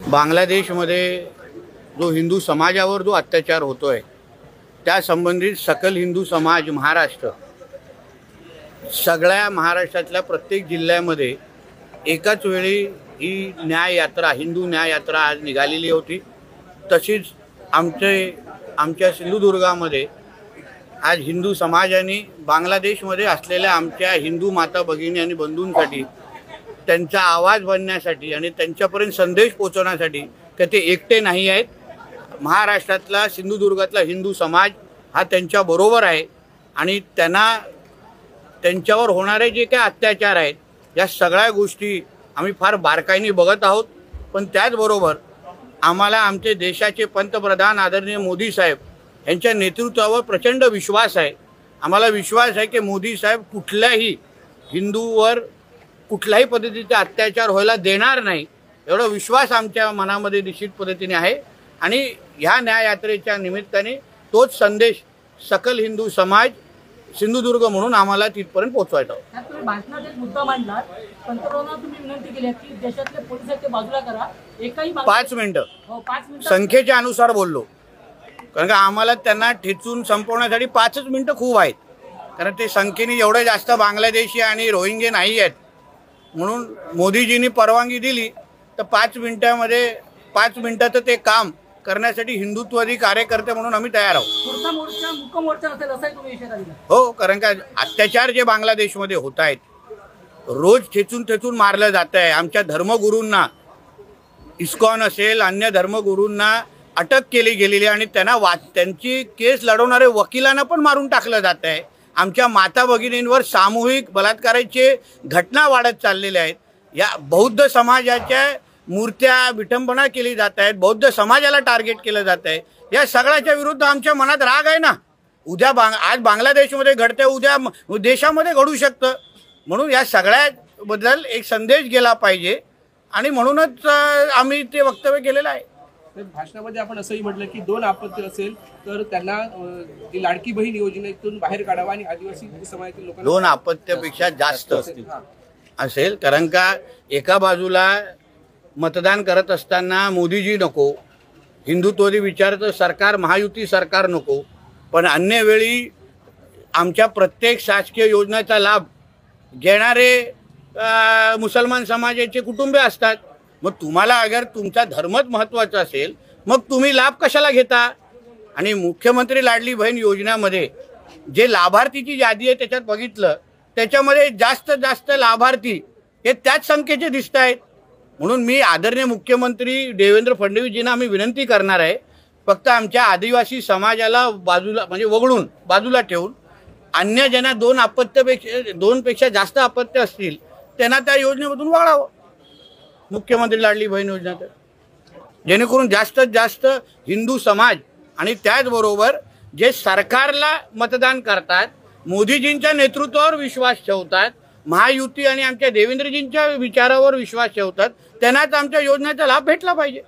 बांगलादेशमध्ये जो हिंदू समाजावर जो अत्याचार होतोय त्या संबंधित सकल हिंदू समाज महाराष्ट्र सगळ्या महाराष्ट्रातल्या प्रत्येक जिल्ह्यामध्ये एकाच वेळी ही न्याय यात्रा हिंदू न्याय यात्रा आज निघालेली होती। तशीच आमच्या सिंधुदुर्गामध्ये आज हिंदू समाजाने बांगलादेशमध्ये असलेल्या आमच्या हिंदू माता भगिनी आणि बंधूंसाठी त्यांचा आवाज बनण्यासाठी आणि त्यांच्यापर्यंत संदेश पोहोचवण्यासाठी की ते एकटे नाही आहेत। महाराष्ट्रातला सिंधुदुर्गातला हिंदू समाज हा त्यांच्या बरोबर आहे आणि त्यांच्यावर होणारे जे काही अत्याचार आहेत या सगळ्या गोष्टी आम्ही फार बारकाईने बघत आहोत। पण त्याचबरोबर आम्हाला आमचे देशाचे पंतप्रधान आदरणीय मोदी साहेब यांच्या नेतृत्वावर प्रचंड विश्वास आहे। आम्हाला विश्वास आहे की मोदी साहेब कुठल्याही हिंदूवर कुठल्याही पद्धतीचे अत्याचार व्हायला देणार नाही, एवढा विश्वास आमच्या मनामध्ये निश्चित पद्धतीने आहे। आणि ह्या न्याय यात्रेच्या निमित्ताने तोच संदेश सकल हिंदू समाज सिंधुदुर्ग म्हणून आम्हाला तिथपर्यंत पोहोचवायचा होता। तुम्ही भाषणात एक मुद्दा मांडला, पंतप्रधानांना तुम्ही विनंती केली की देशातले पोलीस आहेत ते बाजूला करा। एकही 5 मिनिटं संख्येच्या अनुसार बोललो, कारण का आम्हाला त्यांना ठेचून संपवण्यासाठी 5च मिनिटं खूप आहेत, कारण ते संख्येने एवढे जास्त बांगलादेशी आणि रोहिंगे नाही आहेत। म्हणून मोदीजींनी परवानगी दिली तर 5 मिनिटाचं ते काम करण्यासाठी हिंदुत्ववादी कार्यकर्ते म्हणून आम्ही तयार आहोत। हो, कारण का अत्याचार जे बांगलादेशमध्ये होत आहेत, रोज ठेचून मारलं जात आहे। आमच्या धर्मगुरूंना, इस्कॉन असेल अन्य धर्मगुरूंना अटक केली गेलेली आणि त्यांची केस लढवणारे वकिलांना पण मारून टाकलं जात आहे। आमच्या माता भगिनींवर सामूहिक बलात्काराचे घटना वाढत चाललेल्या आहेत। या बौद्ध समाजाच्या मूर्त्या विटंबना केली जात आहेत, बौद्ध समाजाला टार्गेट केलं जात आहे। या सगळ्याच्या विरुद्ध आमच्या मनात राग आहे ना। आज बांगलादेशमध्ये घडते, उद्या देशामध्ये घडू शकतं। म्हणून या सगळ्याबद्दल एक संदेश गेला पाहिजे आणि म्हणूनच आम्ही ते वक्तव्य केलेलं आहे। भाषणामध्ये आपण असंही म्हटलं की 2 आपत्ती असेल तर त्यांना लाडकी बहीण योजनेतून बाहेर काढावा आणि आदिवासी समाजातील लोकांना 2 आपत्तीपेक्षा जास्त असेल, कारण का एका बाजूला मतदान करत असताना मोदीजी नको, हिंदुत्ववादी विचाराचं सरकार महायुती सरकार नको, पण अन्य वेळी आमच्या प्रत्येक शासकीय योजनेचा लाभ घेणारे मुसलमान समाजाचे कुटुंबे असतात। मग तुम्हाला अगर तुमचा धर्मच महत्त्वाचा असेल मग तुम्ही लाभ कशाला घेता? आणि मुख्यमंत्री लाडली बहीण योजनेमध्ये जे लाभार्थीची यादी आहे त्याच्यात बघितलं, त्याच्यामध्ये जास्त लाभार्थी हे त्याच संख्येचे दिसत आहेत। म्हणून मी आदरणीय मुख्यमंत्री देवेंद्र फडणवीसजींना आम्ही विनंती करणार आहे, फक्त आमच्या आदिवासी समाजाला बाजूला म्हणजे वगळून बाजूला ठेवून अन्य ज्यांना 2 पेक्षा जास्त अपत्य असतील त्यांना त्या योजनेमधून वगळावं, मुख्यमंत्री लाडली बहीण योजनेत, जेणेकरून जास्तीत जास्त हिंदू समाज आणि त्याचबरोबर जे सरकारला मतदान करतात, मोदीजींच्या नेतृत्वावर विश्वास ठेवतात, महायुती आणि आमच्या देवेंद्रजींच्या विचारावर विश्वास ठेवतात, त्यांनाच आमच्या योजनेचा लाभ भेटला पाहिजे।